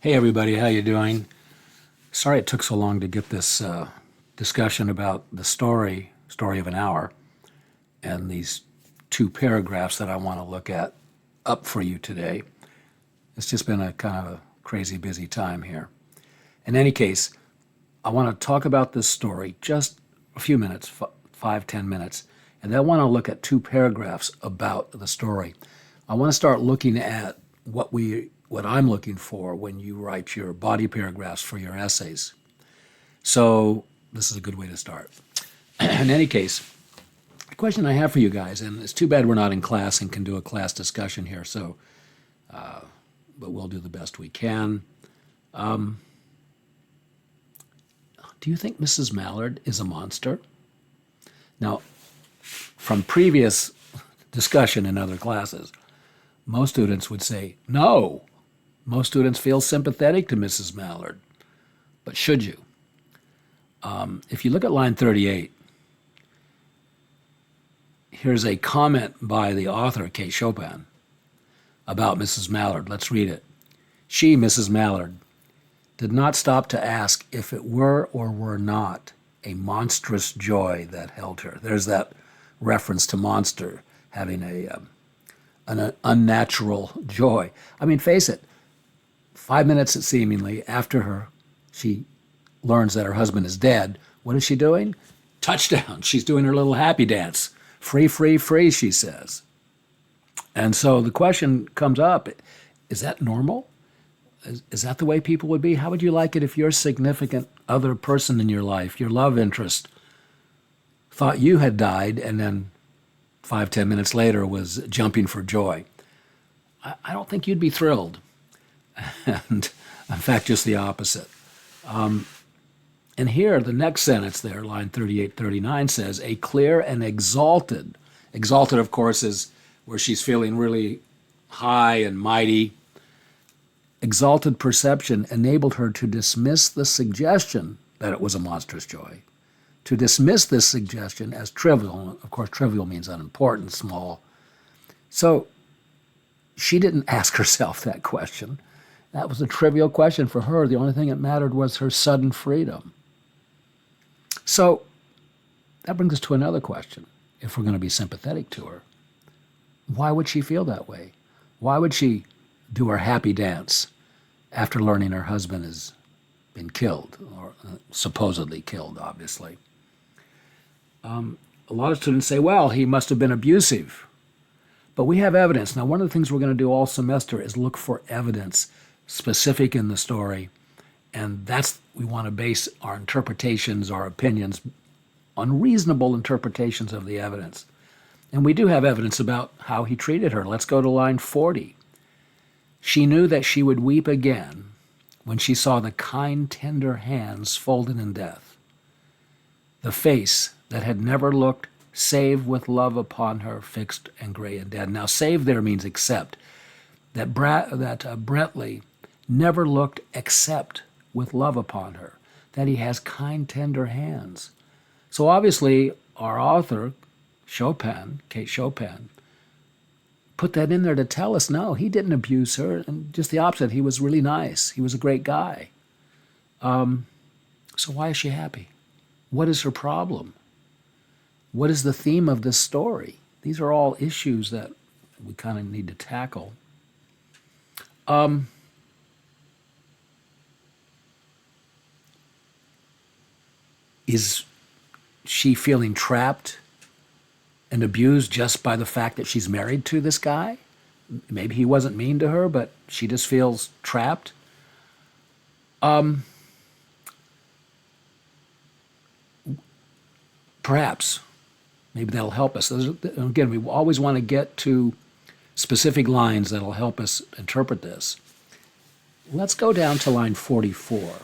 Hey everybody, how you doing? Sorry it took so long to get this discussion about the story of an hour, and these two paragraphs that I want to look at up for you today. It's just been a kind of a crazy busy time here. In any case, I want to talk about this story just a few minutes, 5, 10 minutes, and then I want to look at two paragraphs about the story. I want to start looking at what I'm looking for when you write your body paragraphs for your essays. So this is a good way to start. In any case, the question I have for you guys, and it's too bad we're not in class and can do a class discussion here, but we'll do the best we can. Do you think Mrs. Mallard is a monster? Now, from previous discussion in other classes, most students would say no. Most students feel sympathetic to Mrs. Mallard. But should you? If you look at line 38, here's a comment by the author, Kate Chopin, about Mrs. Mallard. Let's read it. She, Mrs. Mallard, did not stop to ask if it were or were not a monstrous joy that held her. There's that reference to monster having an unnatural joy. I mean, face it, 5 minutes seemingly after she learns that her husband is dead, what is she doing? Touchdown. She's doing her little happy dance. Free, free, free, she says. And so the question comes up, is that normal? Is that the way people would be? How would you like it if your significant other person in your life, your love interest, thought you had died and then 5, 10 minutes later was jumping for joy? I don't think you'd be thrilled. And in fact, just the opposite. And here, the next sentence there, line 38, 39 says, a clear and exalted, of course, is where she's feeling really high and mighty. Exalted perception enabled her to dismiss the suggestion that it was a monstrous joy, to dismiss this suggestion as trivial. Of course, trivial means unimportant, small. So she didn't ask herself that question. That was a trivial question for her. The only thing that mattered was her sudden freedom. So that brings us to another question. If we're going to be sympathetic to her, why would she feel that way? Why would she do her happy dance after learning her husband has been killed, or supposedly killed, obviously? A lot of students say, well, he must have been abusive. But we have evidence. Now, one of the things we're going to do all semester is look for evidence specific in the story, and we want to base our interpretations, our opinions, on reasonable interpretations of the evidence. And we do have evidence about how he treated her. Let's go to line 40. She knew that she would weep again when she saw the kind, tender hands folded in death, the face that had never looked save with love upon her, fixed and gray and dead. Now, save there means accept. That Brentley never looked except with love upon her, that he has kind, tender hands. So obviously, our author, Kate Chopin, put that in there to tell us, no, he didn't abuse her, and just the opposite. He was really nice. He was a great guy. So why is she happy? What is her problem? What is the theme of this story? These are all issues that we kind of need to tackle. Is she feeling trapped and abused just by the fact that she's married to this guy? Maybe he wasn't mean to her, but she just feels trapped. Perhaps. Maybe that'll help us. Again, we always want to get to specific lines that'll help us interpret this. Let's go down to line 44.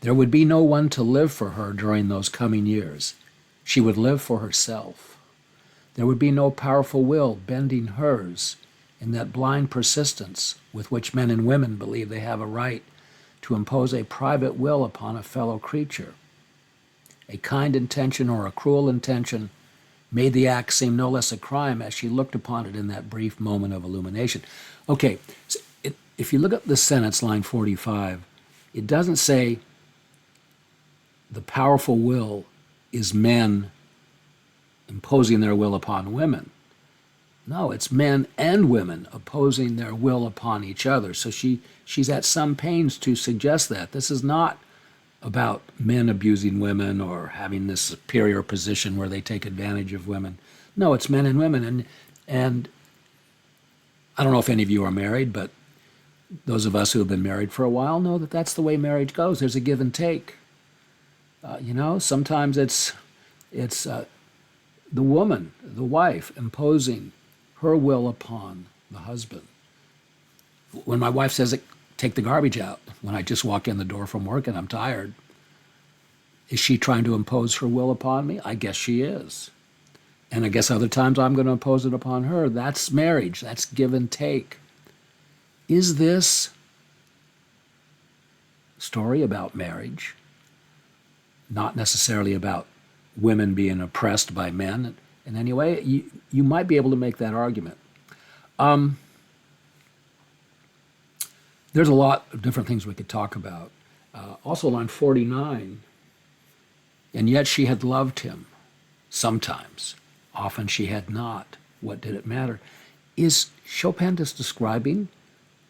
There would be no one to live for her during those coming years. She would live for herself. There would be no powerful will bending hers in that blind persistence with which men and women believe they have a right to impose a private will upon a fellow creature. A kind intention or a cruel intention made the act seem no less a crime as she looked upon it in that brief moment of illumination. Okay, if you look at the sentence, line 45, it doesn't say the powerful will is men imposing their will upon women. No, it's men and women opposing their will upon each other. So she's at some pains to suggest that. This is not about men abusing women or having this superior position where they take advantage of women. No, it's men and women. And I don't know if any of you are married, but those of us who have been married for a while know that that's the way marriage goes. There's a give and take. Sometimes it's the woman, the wife, imposing her will upon the husband. When my wife says, take the garbage out, when I just walk in the door from work and I'm tired, is she trying to impose her will upon me? I guess she is. And I guess other times I'm going to impose it upon her. That's marriage. That's give and take. Is this story about marriage? Not necessarily about women being oppressed by men in any way? You might be able to make that argument. There's a lot of different things we could talk about. Also, line 49, and yet she had loved him sometimes. Often she had not. What did it matter? Is Chopin just describing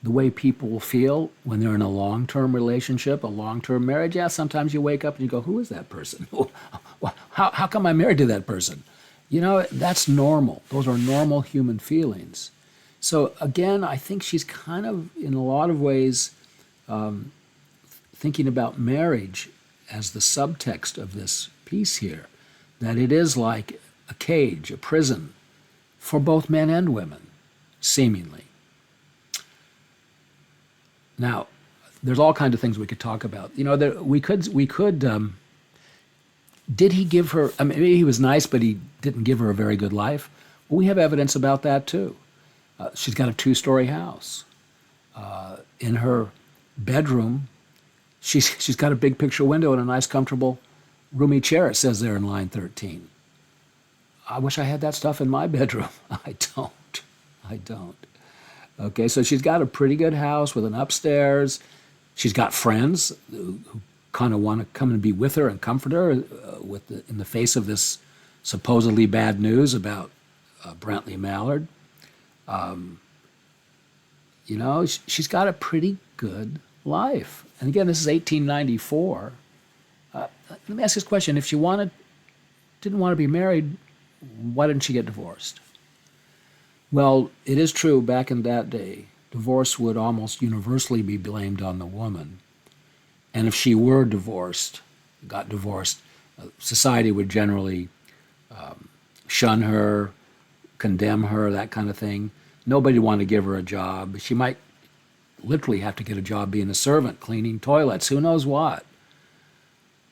the way people feel when they're in a long-term relationship, a long-term marriage? Yeah, sometimes you wake up and you go, who is that person? How come I'm married to that person? That's normal. Those are normal human feelings. So again, I think she's kind of, in a lot of ways, thinking about marriage as the subtext of this piece here, that it is like a cage, a prison, for both men and women, seemingly. Now, there's all kinds of things we could talk about. We could. Did he give her? I mean, maybe he was nice, but he didn't give her a very good life. Well, we have evidence about that too. She's got a 2-story house. In her bedroom, she's got a big picture window and a nice, comfortable, roomy chair. It says there in line 13. I wish I had that stuff in my bedroom. I don't. Okay, so she's got a pretty good house with an upstairs. She's got friends who kind of want to come and be with her and comfort her in the face of this supposedly bad news about Brantley Mallard. She's got a pretty good life. And again, this is 1894. Let me ask this question. If she didn't want to be married, why didn't she get divorced? Well, it is true back in that day, divorce would almost universally be blamed on the woman. And if she were got divorced, society would generally shun her, condemn her, that kind of thing. Nobody wanted to give her a job. She might literally have to get a job being a servant, cleaning toilets, who knows what.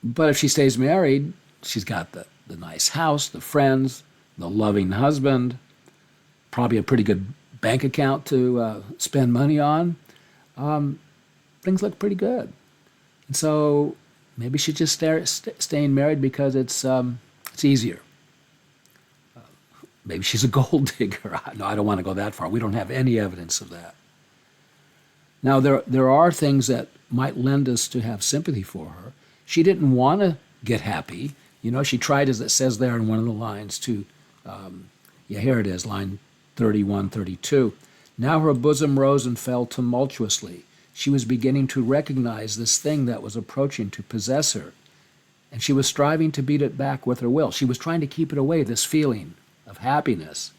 But if she stays married, she's got the nice house, the friends, the loving husband, probably a pretty good bank account to spend money on. Things look pretty good. And so maybe she's just staying married because it's easier. Maybe she's a gold digger. No, I don't want to go that far. We don't have any evidence of that. Now, there are things that might lend us to have sympathy for her. She didn't want to get happy. She tried, as it says there in one of the lines, here it is, line 31, 32. Now her bosom rose and fell tumultuously. She was beginning to recognize this thing that was approaching to possess her, and she was striving to beat it back with her will. She was trying to keep it away, this feeling of happiness.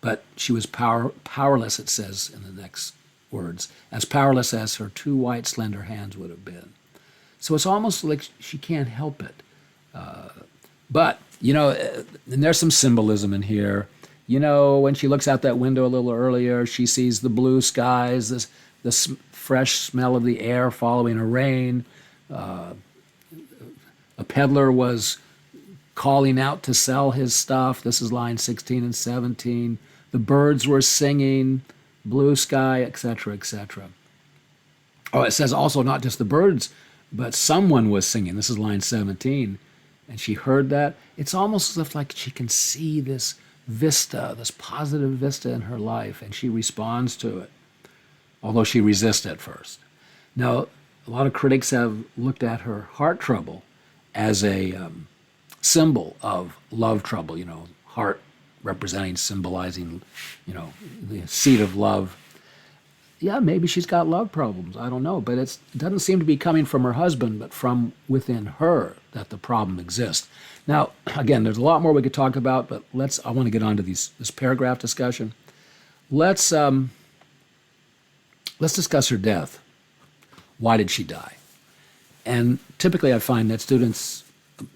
But she was powerless, it says in the next words, as powerless as her 2 white, slender hands would have been. So it's almost like she can't help it. But, and there's some symbolism in here. When she looks out that window a little earlier, she sees the blue skies, the fresh smell of the air following a rain. A peddler was calling out to sell his stuff. This is line 16 and 17. The birds were singing, blue sky, etc., etc. Oh, it says also not just the birds, but someone was singing. This is line 17. And she heard that. It's almost as if like she can see this vista, this positive vista in her life, and she responds to it. although she resists at first. Now, a lot of critics have looked at her heart trouble as a symbol of love trouble, heart representing, symbolizing, the seat of love. Yeah, maybe she's got love problems. I don't know. But it doesn't seem to be coming from her husband, but from within her that the problem exists. Now, again, there's a lot more we could talk about, but I want to get on to this paragraph discussion. Let's discuss her death. Why did she die? And typically I find that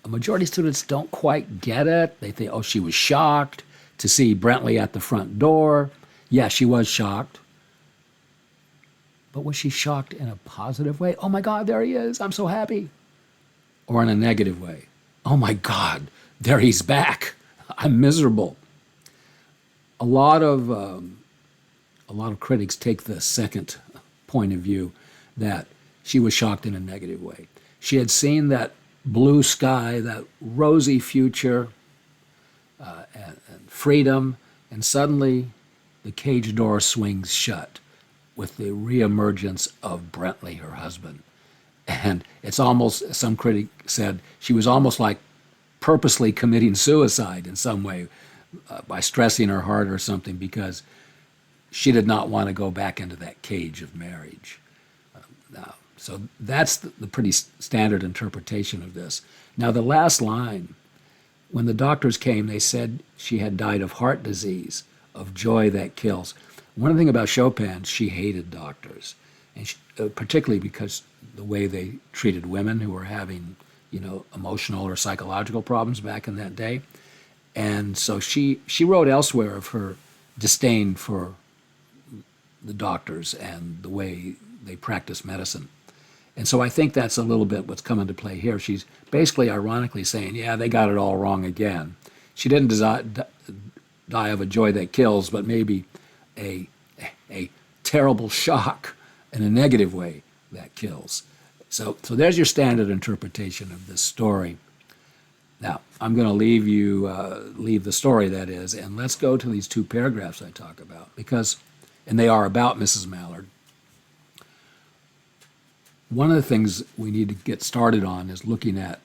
a majority of students don't quite get it. They think, oh, she was shocked to see Brentley at the front door. Yeah, she was shocked. But was she shocked in a positive way? Oh my God, there he is. I'm so happy. Or in a negative way? Oh my God, there he's back. I'm miserable. A lot of critics take the second point of view, that she was shocked in a negative way. She had seen that blue sky, that rosy future, and freedom, and suddenly the cage door swings shut with the reemergence of Brentley, her husband. And it's almost, some critic said, she was almost like purposely committing suicide in some way by stressing her heart or something, because she did not want to go back into that cage of marriage. So that's the pretty standard interpretation of this. Now, the last line, when the doctors came, they said she had died of heart disease, of joy that kills. One thing about Chopin, she hated doctors, and particularly because the way they treated women who were having, emotional or psychological problems back in that day. And so she wrote elsewhere of her disdain for the doctors and the way they practice medicine. And so I think that's a little bit what's come into play here. She's basically ironically saying, yeah, they got it all wrong again. She didn't die of a joy that kills, but maybe a terrible shock in a negative way that kills. So there's your standard interpretation of this story. Now, I'm going to leave the story, that is, and let's go to these two paragraphs I talk about, and they are about Mrs. Mallard. One of the things we need to get started on is looking at